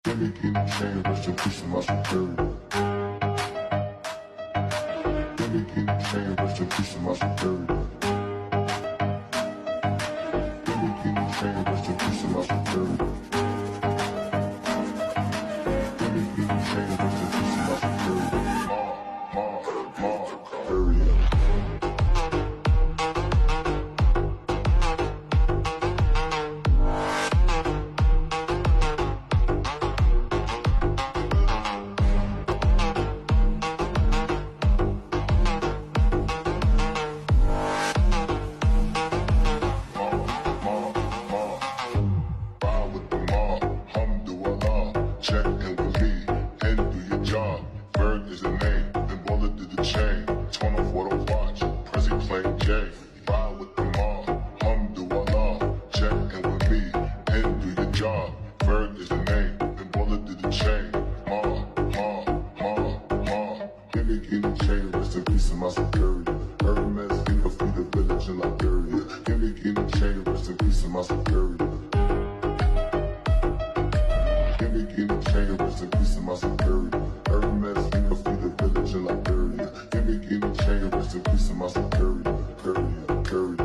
Give me key chain, rest in peace to my superior. Give me key chain, rest in peace to my superior. Give me key chain, rest in peace to my superior. Give me key chain, rest in peace to my superior. Superior. Check in with me and do your job. Berg is the name, then bullet to the chain. Turn off what I watch, Prezi playing J. Ride with the mob, alhamdulillah. Check in with me and do your job. Berg is the name, then bullet to the chain. Give me key chain, rest in peace to my superior. Hermes, king of feed the village in Liberia. Give me key chain, rest in peace to my superior. Give me key chain, rest in peace to my superior. Hermes, king of feed the village in Liberia. Give me key chain, rest in peace to my superior. Courier.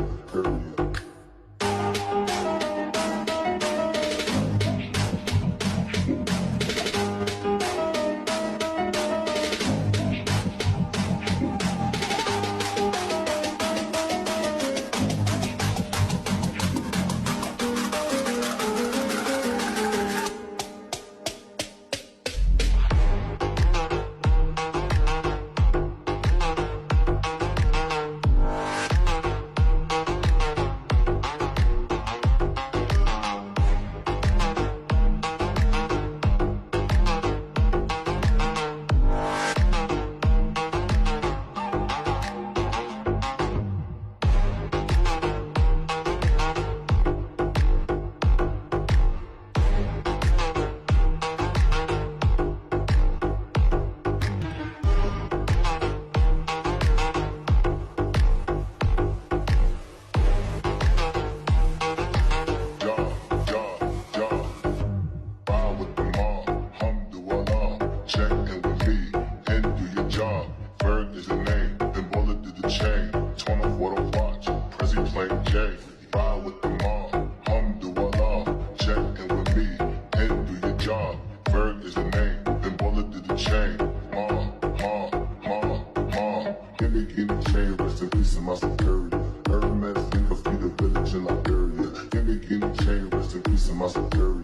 Check in with me and do your job. Berg is the name, then bullet to the chain. Turn off what I watch, Prezi playing J. Ride with the mob, alhamdulillah. Check in with me and do your job. Berg is the name, then bullet to the chain. Give me key chain, rest in peace to my superior. Hermes, king of feed the village in Liberia. Give me key chain, rest in peace to my superior.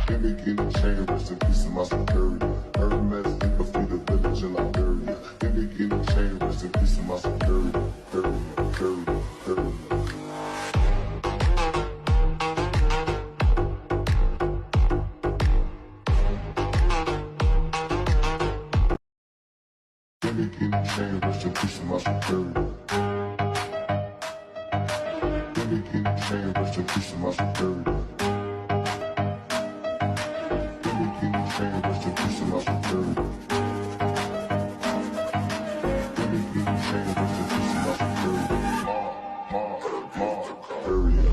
Give me key chain, rest in peace to my superior. Hermes, king of feed the village in Liberia. Give me key chain, rest in peace to my superior. Courier. Give me key chain, rest in peace to my superior. Give me key chain, rest in peace to my superior. Give me key chain, rest in peace to my superior. Give me key chain, rest in peace to my superior. Superior.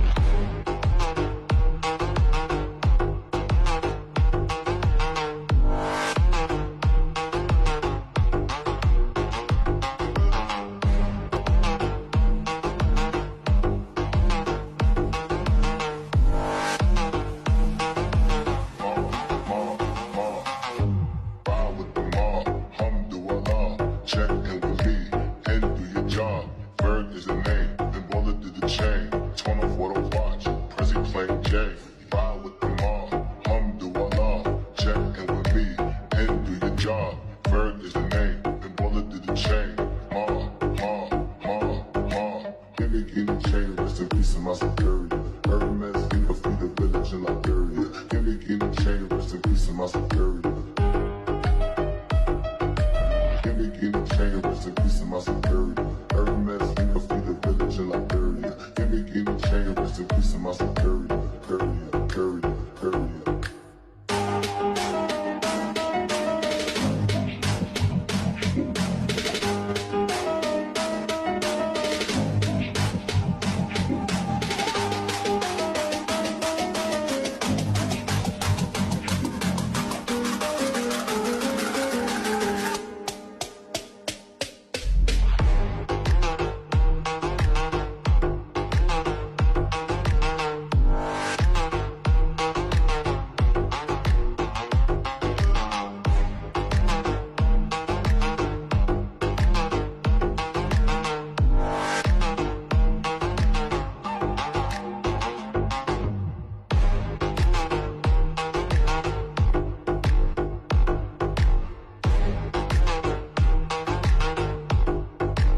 Check in with me and do your job. Berg is the name, then bullet to the chain. Turn off what I watch, Prezi playing J. Ride with the mob, alhamdulillah. Check in with me and do your job. Berg is the name, then bullet to the chain. Give me key chain, rest in peace to my superior. Hermes, king of feed the village in Liberia. Give me key chain, rest in peace to my superior.